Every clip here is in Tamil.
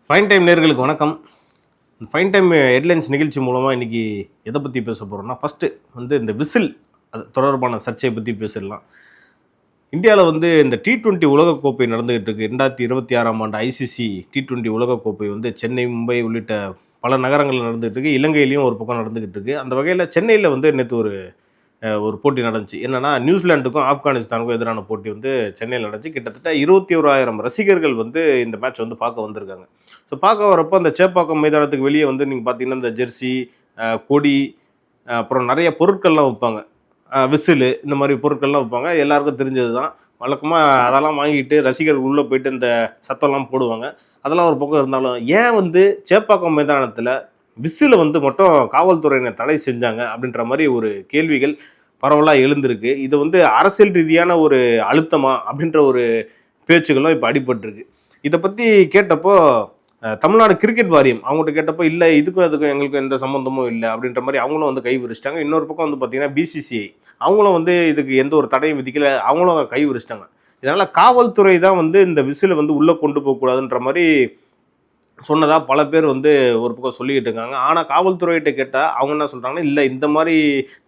ஃபைன் டைம் நேர்களுக்கு வணக்கம். ஃபைன் டைம் ஹெட்லைன்ஸ் நிகழ்ச்சி மூலமாக இன்றைக்கி எதை பற்றி பேச போகிறோம்னா, ஃபஸ்ட்டு இந்த விசில் அது தொடர்பான சர்ச்சையை பற்றி பேசிடலாம். இந்தியாவில் இந்த T20 உலகக்கோப்பை நடந்துகிட்டு இருக்கு. 2026ஆம் ஆண்டு ஐசிசி T20 உலகக்கோப்பை சென்னை, மும்பை உள்ளிட்ட பல நகரங்களில் நடந்துகிட்டு இருக்கு. இலங்கையிலையும் ஒரு பக்கம் நடந்துகிட்டு இருக்கு. அந்த வகையில் சென்னையில் நேற்று ஒரு போட்டி நடந்துச்சு. என்னன்னா, நியூசிலாண்டுக்கும் ஆப்கானிஸ்தானுக்கும் எதிரான போட்டி சென்னையில் நடந்துச்சு. கிட்டத்தட்ட 21,000 ரசிகர்கள் இந்த மேட்ச் பார்க்க வந்திருக்காங்க. ஸோ பார்க்க வரப்போ அந்த சேப்பாக்கம் மைதானத்துக்கு வெளியே நீங்கள் பார்த்தீங்கன்னா இந்த ஜெர்சி, கொடி, அப்புறம் நிறைய பொருட்கள்லாம் வைப்பாங்க. விசிலு இந்த மாதிரி பொருட்கள்லாம் வைப்பாங்க. எல்லாருக்கும் தெரிஞ்சது தான். வழக்கமாக அதெல்லாம் வாங்கிட்டு ரசிகர்கள் உள்ளே போயிட்டு இந்த சத்தம்லாம் போடுவாங்க. அதெல்லாம் ஒரு பக்கம் இருந்தாலும், ஏன் சேப்பாக்கம் மைதானத்தில் விசில மட்டும் காவல்துறையினர் தடை செஞ்சாங்க அப்படின்ற மாதிரி ஒரு கேள்விகள் பரவலாக எழுந்திருக்கு. இது அரசியல் ரீதியான ஒரு அழுத்தமா அப்படின்ற ஒரு பேச்சுகளும் இப்போ அடிபட்டிருக்கு. இதை பற்றி கேட்டப்போ தமிழ்நாடு கிரிக்கெட் வாரியம் அவங்கள்ட்ட கேட்டப்போ, இல்லை இதுக்கும் அதுக்கும் எங்களுக்கும் எந்த சம்மந்தமும் இல்லை அப்படின்ற மாதிரி அவங்களும் கை விரிச்சிட்டாங்க. இன்னொரு பக்கம் பார்த்தீங்கன்னா பிசிசிஐ அவங்களும் இதுக்கு எந்த ஒரு தடையும் விதிக்கல, அவங்களும் கை விரிச்சிட்டாங்க. இதனால் காவல்துறை தான் இந்த விசிலை உள்ளே கொண்டு போகக்கூடாதுன்ற மாதிரி சொன்னதா பல பேர் ஒரு பக்கம் சொல்லிக்கிட்டு இருக்காங்க. ஆனால் காவல்துறையிட்ட கேட்டால் அவங்க என்ன சொல்கிறாங்கன்னா, இல்லை இந்த மாதிரி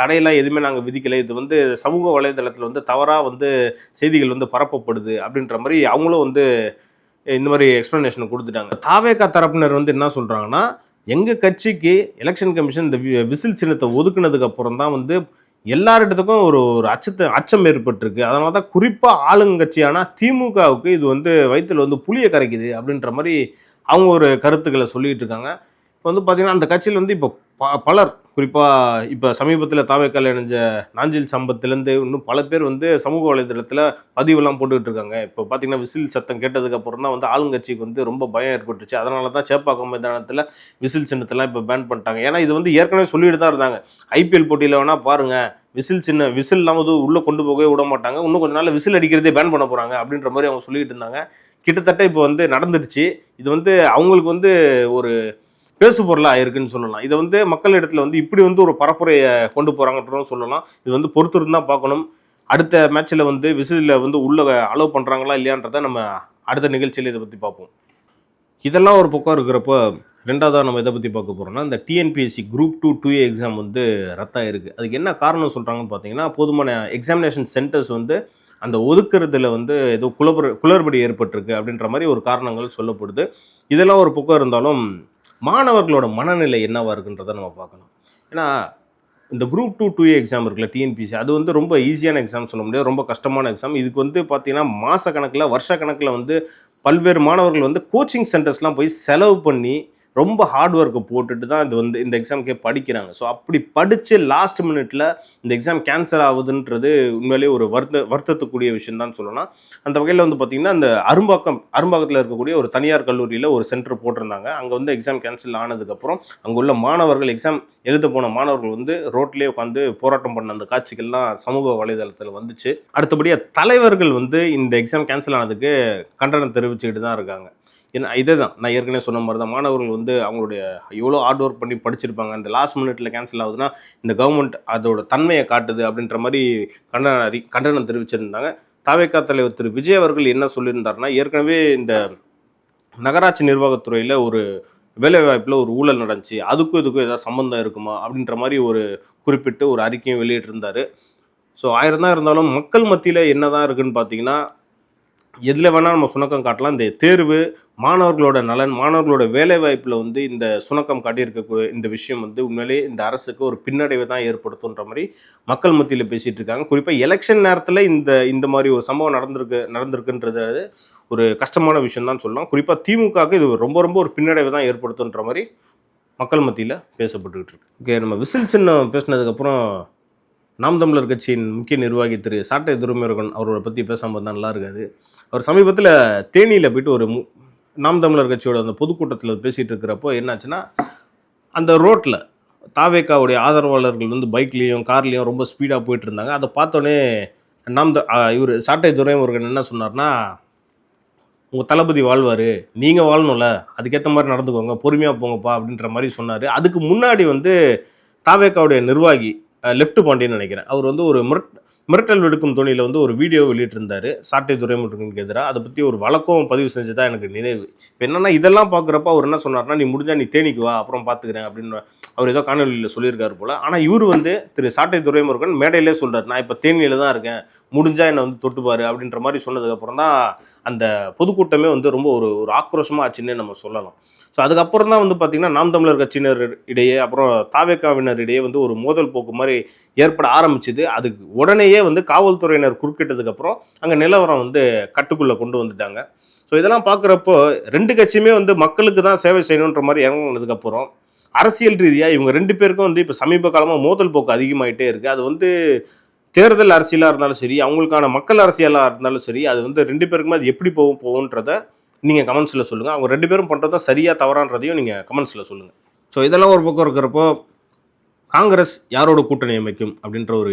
தடையெல்லாம் எதுவுமே நாங்கள் விதிக்கலை, இது சமூக வலைதளத்தில் தவறாக செய்திகள் பரப்பப்படுது அப்படின்ற மாதிரி அவங்களும் இந்த மாதிரி எக்ஸ்ப்ளனேஷன் கொடுத்துட்டாங்க. தாவேகா தரப்பினர் என்ன சொல்கிறாங்கன்னா, எங்கள் கட்சிக்கு எலெக்ஷன் கமிஷன் இந்த விசில் சின்னத்தை ஒதுக்குனதுக்கு அப்புறம் தான் எல்லாரிடத்துக்கும் ஒரு அச்சம் ஏற்பட்டிருக்கு. அதனால தான் குறிப்பாக ஆளுங்கட்சியான திமுகவுக்கு இது வயிற்றில் புளியை கரைக்குது அப்படின்ற மாதிரி அவங்க ஒரு கருத்துக்களை சொல்லிட்டு இருக்காங்க. இப்போ பார்த்தீங்கன்னா அந்த கட்சியில் இப்போ பலர், குறிப்பாக இப்போ சமீபத்தில் தாவேக்கால இணைஞ்ச நாஞ்சில் சம்பத்திலேருந்து இன்னும் பல பேர் சமூக வலைதளத்தில் பதிவெல்லாம் போட்டுக்கிட்டு இருக்காங்க. இப்போ பார்த்தீங்கன்னா விசில் சத்தம் கேட்டதுக்கு அப்புறம் தான் ஆளுங்கட்சிக்கு ரொம்ப பயம் ஏற்பட்டுச்சு. அதனால தான் சேப்பாக்கம் மைதானத்தில் விசில் சின்னத்தெல்லாம் இப்போ பேன் பண்ணிட்டாங்க. ஏன்னா இது ஏற்கனவே சொல்லிட்டு தான் இருந்தாங்க. ஐபிஎல் போட்டியில் வேணால் பாருங்கள், விசில்லாம் உள்ளே கொண்டு போகவே விட மாட்டாங்க, இன்னும் கொஞ்ச நாள் விசில் அடிக்கிறதே பேன் பண்ண போகிறாங்க அப்படின்ற மாதிரி அவங்க சொல்லிட்டு இருந்தாங்க. கிட்டத்தட்ட இப்போ நடந்துடுச்சு. இது அவங்களுக்கு ஒரு பேசு பொருளாக இருக்குன்னு சொல்லலாம். இதை மக்களிடத்தில் இப்படி ஒரு பரப்புரையை கொண்டு போகிறாங்கன்றதும் சொல்லலாம். இது பொறுத்து இருந்தால் பார்க்கணும். அடுத்த மேட்ச்சில் விசிலில் உள்ள அலோவ் பண்ணுறாங்களா இல்லையான்றதை நம்ம அடுத்த நிகழ்ச்சியில் இதை பற்றி பார்ப்போம். இதெல்லாம் ஒரு பக்கம் இருக்கிறப்போ, ரெண்டாவதாக நம்ம இதை பற்றி பார்க்க போகிறோம்னா, இந்த டிஎன்பிஎஸ்சி குரூப் 2 2A எக்ஸாம் ரத்தாக இருக்குது. அதுக்கு என்ன காரணம் சொல்கிறாங்கன்னு பார்த்தீங்கன்னா, போதுமான எக்ஸாமினேஷன் சென்டர்ஸ் அந்த ஒதுக்குறதுல ஏதோ குளறுபடி ஏற்பட்டிருக்கு அப்படின்ற மாதிரி ஒரு காரணங்கள் சொல்லப்படுது. இதெல்லாம் ஒரு பக்கம் இருந்தாலும் மாணவர்களோட மனநிலை என்னவா இருக்குன்றதை நம்ம பார்க்கணும். ஏன்னா இந்த குரூப் 2 2A எக்ஸாம் இருக்குல்ல, டிஎன்பிசி, அது ரொம்ப ஈஸியான எக்ஸாம் சொல்ல முடியாது, ரொம்ப கஷ்டமான எக்ஸாம். இதுக்கு பார்த்தீங்கன்னா மாத கணக்கில், வருஷ கணக்கில் பல்வேறு மாணவர்கள் கோச்சிங் சென்டர்ஸ்லாம் போய் செலவு பண்ணி ரொம்ப ஹார்ட் ஒர்க்கை போட்டுட்டு தான் இந்த எக்ஸாமுக்கே படிக்கிறாங்க. ஸோ அப்படி படித்து லாஸ்ட் மினிட்ல இந்த எக்ஸாம் கேன்சல் ஆகுதுன்றது உண்மையிலேயே ஒரு வருத்தத்துக்குரிய விஷயம் தான் சொல்லலாம். அந்த வகையில் பார்த்திங்கன்னா, இந்த அரும்பாக்கத்தில் இருக்கக்கூடிய ஒரு தனியார் கல்லூரியில் ஒரு சென்டர் போட்டிருந்தாங்க. அங்கே எக்ஸாம் கேன்சல் ஆனதுக்கப்புறம் அங்கே உள்ள மாணவர்கள், எக்ஸாம் எழுத போன மாணவர்கள் ரோட்லேயே உட்காந்து போராட்டம் பண்ண அந்த காட்சிகள்லாம் சமூக வலைதளத்தில் வந்துச்சு. அடுத்தபடியாக தலைவர்கள் இந்த எக்ஸாம் கேன்சல் ஆனதுக்கு கண்டனம் தெரிவிச்சுக்கிட்டு தான் இருக்காங்க. ஏன்னா இதே தான் நான் ஏற்கனவே சொன்ன மாதிரி தான், மாணவர்கள் அவங்களுடைய எவ்வளோ ஹார்ட் ஒர்க் பண்ணி படிச்சிருப்பாங்க, அந்த லாஸ்ட் மினிட்ல கேன்சல் ஆகுதுன்னா இந்த கவர்மெண்ட் அதோட தன்மையை காட்டுது அப்படின்ற மாதிரி கண்டனம் தெரிவிச்சிருந்தாங்க. தாவேகா தலைவர் திரு விஜய் அவர்கள் என்ன சொல்லியிருந்தாருன்னா, ஏற்கனவே இந்த நகராட்சி நிர்வாகத்துறையில் ஒரு வேலைவாய்ப்பில் ஒரு ஊழல் நடந்துச்சு, அதுக்கும் இதுக்கும் ஏதாவது சம்மந்தம் இருக்குமா அப்படின்ற மாதிரி ஒரு குறிப்பிட்டு ஒரு அறிக்கையும் வெளியிட்டிருந்தார். ஸோ 1000 தான் இருந்தாலும் மக்கள் மத்தியில் என்ன தான் இருக்குதுன்னு பார்த்தீங்கன்னா, எதில் வேணால் நம்ம சுணக்கம் காட்டலாம். இந்த தேர்வு, மாணவர்களோட நலன், மாணவர்களோட வேலைவாய்ப்பில் இந்த சுணக்கம் காட்டியிருக்க இந்த விஷயம் உண்மையிலே இந்த அரசுக்கு ஒரு பின்னடைவை தான் ஏற்படுத்துன்ற மாதிரி மக்கள் மத்தியில் பேசிகிட்டு இருக்காங்க. குறிப்பாக எலெக்ஷன் நேரத்தில் இந்த மாதிரி ஒரு சம்பவம் நடந்திருக்குன்றது ஒரு கஷ்டமான விஷயம் தான் சொல்லலாம். குறிப்பாக திமுகவுக்கு இது ரொம்ப ரொம்ப ஒரு பின்னடைவை தான் ஏற்படுத்துன்ற மாதிரி மக்கள் மத்தியில் பேசப்பட்டுக்கிட்டு இருக்கு. ஓகே, நம்ம விசில் சின்னம் பேசினதுக்கப்புறம் நாம் தமிழர் கட்சியின் முக்கிய நிர்வாகி திரு சாட்டை துரைமுருகன் அவரோட பற்றி பேசாமல் தான் நல்லா இருக்காது. அவர் சமீபத்தில் தேனியில் போயிட்டு ஒரு நாம் தமிழர் கட்சியோட அந்த பொதுக்கூட்டத்தில் பேசிகிட்டு இருக்கிறப்போ என்னாச்சுன்னா, அந்த ரோட்டில் தாவேக்காவுடைய ஆதரவாளர்கள் பைக்லேயும் கார்லேயும் ரொம்ப ஸ்பீடாக போயிட்டு இருந்தாங்க. அதை பார்த்தோன்னே இவர் சாட்டை துரைமுருகன் என்ன சொன்னார்னா, உங்கள் தளபதி வாழ்வார், நீங்கள் வாழணும்ல, அதுக்கேற்ற மாதிரி நடந்துக்கோங்க, பொறுமையாக போங்கப்பா அப்படின்ற மாதிரி சொன்னார். அதுக்கு முன்னாடி தாவேக்காவுடைய நிர்வாகி லெஃப்ட் பாண்டியன்னு நினைக்கிறேன், அவர் ஒரு மிரட்டல் விடுக்கும் தொனியில் வந்து ஒரு வீடியோ வெளியிட்டிருந்தாரு சாட்டை துரைமுருகனுக்கு எதிராக. அதை பற்றி ஒரு வழக்கம் பதிவு செஞ்சதா எனக்கு நினைவு. இப்போ என்னன்னா இதெல்லாம் பார்க்குறப்ப அவர் என்ன சொன்னார்னா, நீ முடிஞ்சா நீ தேனிக்கு வா, அப்புறம் பார்த்துக்கிறேன் அப்படின்னு அவர் ஏதோ காணொலியில் சொல்லியிருக்காரு போல. ஆனால் இவர் வந்து திரு சாட்டை துரைமுருகன் மேடையிலே சொல்றாரு, நான் இப்போ தேனியில் தான் இருக்கேன், முடிஞ்சா என்னை வந்து தொட்டுப்பாரு அப்படின்ற மாதிரி சொன்னதுக்கப்புறம் தான் அந்த பொதுக்கூட்டமே வந்து ரொம்ப ஒரு ஒரு ஆக்ரோஷமாக ஆச்சுன்னே நம்ம சொல்லலாம். ஸோ அதுக்கப்புறம் தான் வந்து பார்த்திங்கன்னா நாம் தமிழர் கட்சியினர் இடையே அப்புறம் தாவேக்காவினர் இடையே வந்து ஒரு மோதல் போக்கு மாதிரி ஏற்பட ஆரம்பிச்சுது. அதுக்கு உடனேயே வந்து காவல்துறையினர் குறுக்கிட்டதுக்கப்புறம் அங்கே நிலவரம் வந்து கட்டுக்குள்ளே கொண்டு வந்துட்டாங்க. ஸோ இதெல்லாம் பார்க்குறப்போ ரெண்டு கட்சியுமே வந்து மக்களுக்கு தான் சேவை செய்யணுன்ற மாதிரி இறங்கினதுக்கப்புறம் அரசியல் ரீதியாக இவங்க ரெண்டு பேருக்கும் வந்து இப்போ சமீப காலமாக மோதல் போக்கு அதிகமாகிட்டே இருக்குது. அது வந்து தேர்தல் அரசியலாக இருந்தாலும் சரி, அவங்களுக்கான மக்கள் அரசியலாக இருந்தாலும் சரி, அது வந்து ரெண்டு பேருக்குமே அது எப்படி போகுன்றத நீங்கள் கமெண்ட்ஸில் சொல்லுங்கள். அவங்க ரெண்டு பேரும் பண்ணுறதா சரியாக தவறான்றதையும் நீங்கள் கமெண்ட்ஸில் சொல்லுங்கள். ஸோ இதெல்லாம் ஒரு பக்கம் இருக்கிறப்போ காங்கிரஸ் யாரோட கூட்டணி அமைக்கும் அப்படின்ற ஒரு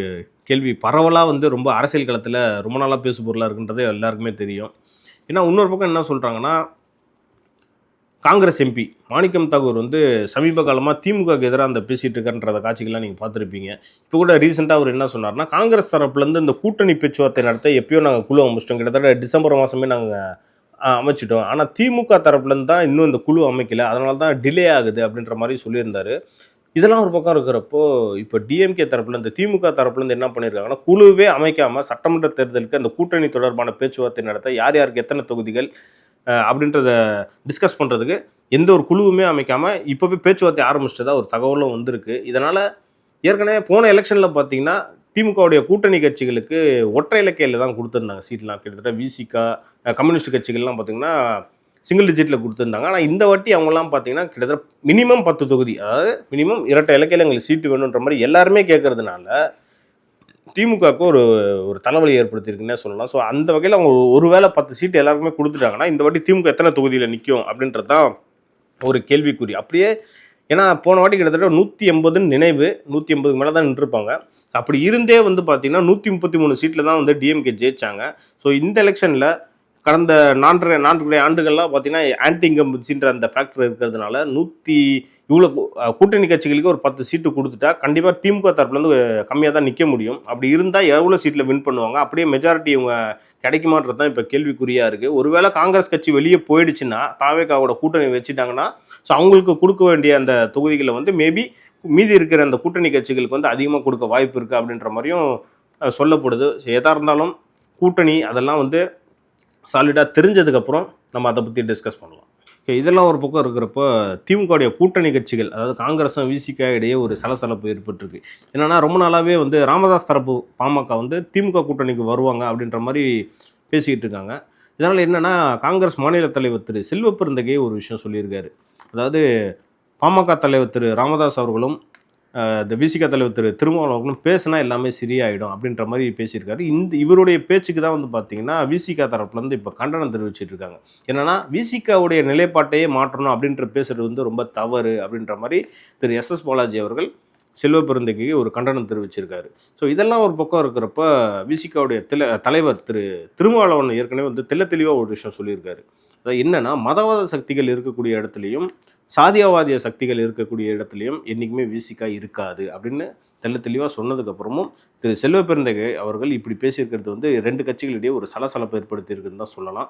கேள்வி பரவலாக வந்து ரொம்ப அரசியல் களத்தில் ரொம்ப நாளாக பேசு பொருளாக இருக்குன்றது எல்லாருக்குமே தெரியும். ஏன்னா இன்னொரு பக்கம் என்ன சொல்கிறாங்கன்னா, காங்கிரஸ் எம்பி மாணிக்கம் தாகூர் வந்து சமீப காலமாக திமுகவுக்கு எதிராக அந்த பேசிகிட்டு இருக்காருன்றத காட்சிகள்லாம் நீங்கள் பார்த்துருப்பீங்க. இப்போ கூட ரீசெண்டாக அவர் என்ன சொன்னார்னா, காங்கிரஸ் தரப்புலேருந்து இந்த கூட்டணி பேச்சுவார்த்தை நடத்த எப்பயோ நாங்கள் குழு அமைச்சிட்டோம், கிட்டத்தட்ட டிசம்பர் மாதமே நாங்கள் அமைச்சிட்டோம். ஆனால் திமுக தரப்புலேருந்து தான் இன்னும் இந்த குழு அமைக்கல, அதனால தான் டிலே ஆகுது அப்படின்ற மாதிரி சொல்லியிருந்தார். இதெல்லாம் ஒரு பக்கம் இருக்கிறப்போ இப்போ டிஎம்கே தரப்புலேருந்து திமுக தரப்புலேருந்து என்ன பண்ணியிருக்காங்கன்னா, குழுவே அமைக்காமல் சட்டமன்ற தேர்தலுக்கு அந்த கூட்டணி தொடர்பான பேச்சுவார்த்தை நடத்த யார் யாருக்கு எத்தனை தொகுதிகள் அப்படின்றத டிஸ்கஸ் பண்ணுறதுக்கு எந்த ஒரு குழுவுமே அமைக்காமல் இப்போவே பேச்சுவார்த்தை ஆரம்பிச்சிட்டதா ஒரு தகவலும் வந்திருக்கு. இதனால் ஏற்கனவே போன எலெக்ஷனில் பார்த்தீங்கன்னா திமுகவுடைய கூட்டணி கட்சிகளுக்கு ஒற்றை இலக்கையில் தான் கொடுத்துருந்தாங்க சீட்லாம். கிட்டத்தட்ட விசிகா கம்யூனிஸ்ட் கட்சிகள்லாம் பார்த்தீங்கன்னா சிங்கிள் டிஜிட்டில் கொடுத்துருந்தாங்க. ஆனால் இந்த வாட்டி அவங்கலாம் பார்த்தீங்கன்னா கிட்டத்தட்ட மினிமம் 10 தொகுதி, அதாவது மினிமம் இரட்டை இலக்கையில் எங்களுக்கு சீட்டு வேணுன்ற மாதிரி எல்லாருமே கேட்கறதுனால திமுகவுக்கு ஒரு ஒரு தலைவலி ஏற்படுத்தியிருக்குன்னே சொல்லலாம். ஸோ அந்த வகையில் அவங்க ஒருவேளை 10 சீட்டு எல்லாருக்குமே கொடுத்துட்டாங்கன்னா இந்த வாட்டி திமுக எத்தனை தொகுதியில் நிற்கும் அப்படின்றது தான் ஒரு கேள்விக்குறி. அப்படியே ஏன்னா போன வாட்டி கிட்டத்தட்ட 180 நினைவு, 180 மேலே தான் நின்றுருப்பாங்க. அப்படி இருந்தே வந்து பார்த்தீங்கன்னா 133 சீட்டில் தான் வந்து டிஎம்கே ஜெயிச்சாங்க. ஸோ இந்த எலெக்ஷனில் கடந்த 4 ஆண்டுகள்லாம் பார்த்தீங்கன்னா ஆன்டி இன்கம்பன்சின்ற அந்த ஃபேக்டர் இருக்கிறதுனால இவ்வளோ கூட்டணி கட்சிகளுக்கு ஒரு 10 சீட்டு கொடுத்துட்டா கண்டிப்பாக திமுக தரப்புலேருந்து கம்மியாக தான் நிற்க முடியும். அப்படி இருந்தால் எவ்வளோ சீட்டில் வின் பண்ணுவாங்க, அப்படியே மெஜாரிட்டி இவங்க கிடைக்குமான்றது தான் இப்போ கேள்விக்குறியாக இருக்குது. ஒருவேளை காங்கிரஸ் கட்சி வெளியே போயிடுச்சுன்னா, தாவேகாவோட கூட்டணி வச்சுட்டாங்கன்னா, ஸோ அவங்களுக்கு கொடுக்க வேண்டிய அந்த தொகுதிகளை வந்து மேபி மீதி இருக்கிற அந்த கூட்டணி கட்சிகளுக்கு வந்து அதிகமாக கொடுக்க வாய்ப்பு இருக்குது அப்படின்ற மாதிரியும் சொல்லப்படுது. எதாக இருந்தாலும் கூட்டணி அதெல்லாம் வந்து சாலிடாக தெரிஞ்சதுக்கப்புறம் நம்ம அதை பற்றி டிஸ்கஸ் பண்ணலாம். இதெல்லாம் ஒரு பக்கம் இருக்கிறப்போ திமுகவுடைய கூட்டணி கட்சிகள், அதாவது காங்கிரஸும் விசிக இடையே ஒரு சலசலப்பு ஏற்பட்டிருக்கு. என்னென்னா ரொம்ப நாளாகவே வந்து ராமதாஸ் தரப்பு பாமக வந்து திமுக கூட்டணிக்கு வருவாங்க அப்படின்ற மாதிரி பேசிக்கிட்டு இருக்காங்க. இதனால் என்னென்னா காங்கிரஸ் மாநில தலைவர் திரு செல்வ பெருந்தகை ஒரு விஷயம் சொல்லியிருக்காரு. அதாவது பாமக தலைவர் திரு ராமதாஸ் அவர்களும் இந்த விசிக தலைவர் திரு திருமாவளவர்களும் பேசினா எல்லாமே சரியாயிடும் அப்படின்ற மாதிரி பேசியிருக்காரு. இவருடைய பேச்சுக்கு தான் வந்து பார்த்தீங்கன்னா விசிக தரப்புலேருந்து இப்போ கண்டனம் தெரிவிச்சிட்டு இருக்காங்க. என்னன்னா விசிகாவுடைய நிலைப்பாட்டையே மாற்றணும் அப்படின்ற பேசுறது வந்து ரொம்ப தவறு அப்படின்ற மாதிரி திரு எஸ் பாலாஜி அவர்கள் செல்வ பெருந்தகைக்கு ஒரு கண்டனம் தெரிவிச்சிருக்காரு. ஸோ இதெல்லாம் ஒரு பக்கம் இருக்கிறப்ப விசிகாவுடைய தலைவர் திரு திருமாவளவன் ஏற்கனவே வந்து தெளிவாக ஒரு விஷயம் சொல்லியிருக்காரு. அதாவது என்னன்னா, மதவாத சக்திகள் இருக்கக்கூடிய இடத்துலையும் சாதியவாதிய சக்திகள் இருக்கக்கூடிய இடத்துலையும் என்றைக்குமே விசிகா இருக்காது அப்படின்னு தெளிவாக சொன்னதுக்கப்புறமும் திரு செல்வ பெருந்தகை அவர்கள் இப்படி பேசியிருக்கிறது வந்து 2 கட்சிகளிடையே ஒரு சலசலப்பை ஏற்படுத்தியிருக்குன்னு தான் சொல்லலாம்.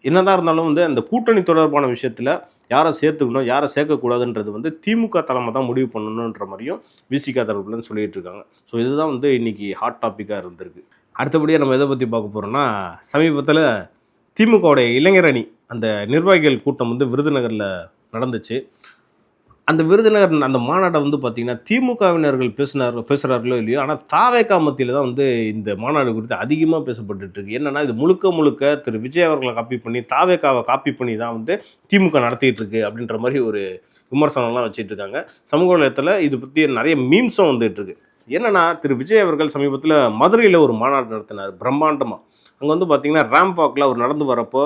என்னதான் இருந்தாலும் வந்து அந்த கூட்டணி தொடர்பான விஷயத்தில் யாரை சேர்த்துக்கணும் யாரை சேர்க்கக்கூடாதுன்றது வந்து திமுக தலைமை தான் முடிவு பண்ணணுன்ற மாதிரியும் விசிகா தரப்புலன்னு சொல்லிட்டு இருக்காங்க. ஸோ இதுதான் வந்து இன்னைக்கு ஹாட் டாப்பிக்காக இருந்திருக்கு. அடுத்தபடியாக நம்ம எதை பற்றி பார்க்க போகிறோம்னா, சமீபத்தில் திமுகவுடைய இளைஞர் அணி அந்த நிர்வாகிகள் கூட்டம் வந்து விருதுநகரில் நடந்துச்சு. அந்த விருதுநகர் அந்த மாநாட்டை வந்து பார்த்திங்கன்னா திமுகவினர்கள் பேசுகிறார்களோ இல்லையோ, ஆனால் தாவேகா மத்தியில் தான் வந்து இந்த மாநாடு குறித்து அதிகமாக பேசப்பட்டுருக்கு. என்னென்னா, இது முழுக்க திரு விஜய் அவர்களை காப்பி பண்ணி தாவேகாவை காப்பி பண்ணி தான் வந்து திமுக நடத்திட்டு இருக்கு அப்படின்ற மாதிரி ஒரு விமர்சனம்லாம் வச்சுட்டு இருக்காங்க. சமூக வலைத்தளத்தில் இது பற்றி நிறைய மீம்ஸும் வந்துட்டு இருக்கு. என்னென்னா, திரு விஜய் அவர்கள் சமீபத்தில் மதுரையில் ஒரு மாநாடு நடத்தினார் பிரம்மாண்டமாக. அங்கே வந்து பார்த்திங்கன்னா ரேம்ப் வாக்கில் அவர் நடந்து வரப்போ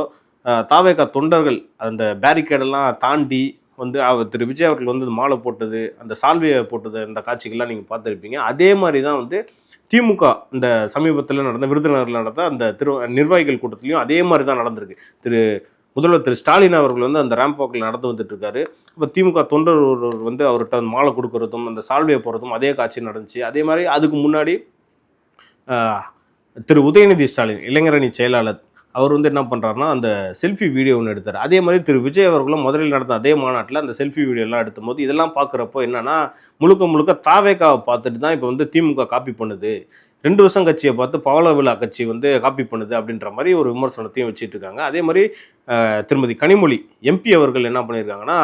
தாவேகா தொண்டர்கள் அந்த பேரிகேடெல்லாம் தாண்டி வந்து திரு விஜய் அவர்கள் வந்து மாலை போட்டது, அந்த சால்வையை போட்டது, அந்த காட்சிகள்லாம் நீங்கள் பார்த்துருப்பீங்க. அதே மாதிரி தான் வந்து திமுக இந்த சமீபத்தில் நடந்த விருதுநகரில் நடந்த அந்த நிர்வாகிகள் கூட்டத்திலையும் அதே மாதிரி தான் நடந்திருக்கு. முதல்வர் திரு ஸ்டாலின் அவர்கள் வந்து அந்த ரேம்ப் வாக்கில் நடந்து வந்துட்டு இருக்காரு. இப்போ திமுக தொண்டர் வந்து அவர்கிட்ட மாலை கொடுக்கறதும் அந்த சால்வையை போடுறதும் அதே காட்சி நடந்துச்சு. அதே மாதிரி அதுக்கு முன்னாடி திரு உதயநிதி ஸ்டாலின் இளைஞரணி செயலாளர் அவர் வந்து என்ன பண்ணுறாருன்னா அந்த செல்ஃபி வீடியோ ஒன்று எடுத்தார். அதே மாதிரி திரு விஜய் அவர்களும் முதலில் நடந்த அதே மாநாட்டில் அந்த செல்ஃபி வீடியோலாம் எடுத்தும்போது இதெல்லாம் பார்க்குறப்போ என்னன்னா முழுக்க தாவேக்காவை பார்த்துட்டு தான் இப்போ வந்து திமுக காப்பி பண்ணுது, 2 வருஷம் கட்சியை பார்த்து பவள விழா கட்சி வந்து காப்பி பண்ணுது அப்படின்ற மாதிரி ஒரு விமர்சனத்தையும் வச்சுட்டு இருக்காங்க. அதே மாதிரி திருமதி கனிமொழி எம்பி அவர்கள் என்ன பண்ணியிருக்காங்கன்னா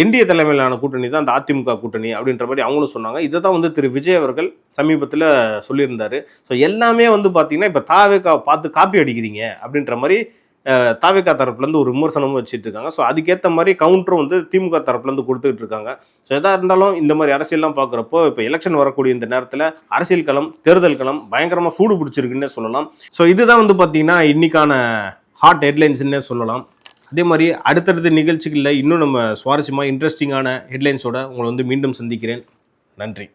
என்டிஏ தலைமையிலான கூட்டணி தான் அந்த அதிமுக கூட்டணி அப்படின்ற மாதிரி அவங்களும் சொன்னாங்க. இதை தான் வந்து திரு விஜய் அவர்கள் சமீபத்தில் சொல்லியிருந்தாரு. ஸோ எல்லாமே வந்து பார்த்தீங்கன்னா இப்போ தாவேக்கா பார்த்து காப்பி அடிக்கிறீங்க அப்படின்ற மாதிரி தாவேக்கா தரப்புலேருந்து ஒரு விமர்சனமும் வச்சுட்டு இருக்காங்க. ஸோ அதுக்கேற்ற மாதிரி கவுண்டரும் வந்து திமுக தரப்புலேருந்து கொடுத்துட்டு இருக்காங்க. ஸோ எதாக இருந்தாலும் இந்த மாதிரி அரசியல்லாம் பார்க்குறப்போ இப்போ எலெக்ஷன் வரக்கூடிய இந்த நேரத்தில் அரசியல் களம், தேர்தல் களம் பயங்கரமாக சூடு பிடிச்சிருக்குன்னே சொல்லலாம். ஸோ இதுதான் வந்து பார்த்தீங்கன்னா இன்னைக்கான ஹாட் ஹெட்லைன்ஸ்ன்னே சொல்லலாம். அதே மாதிரி அடுத்தடுத்த நிகழ்ச்சிகளில் இன்னும் நம்ம சுவாரஸ்யமாக இன்ட்ரெஸ்டிங்கான ஹெட்லைன்ஸோட உங்களை வந்து மீண்டும் சந்திக்கிறேன். நன்றி.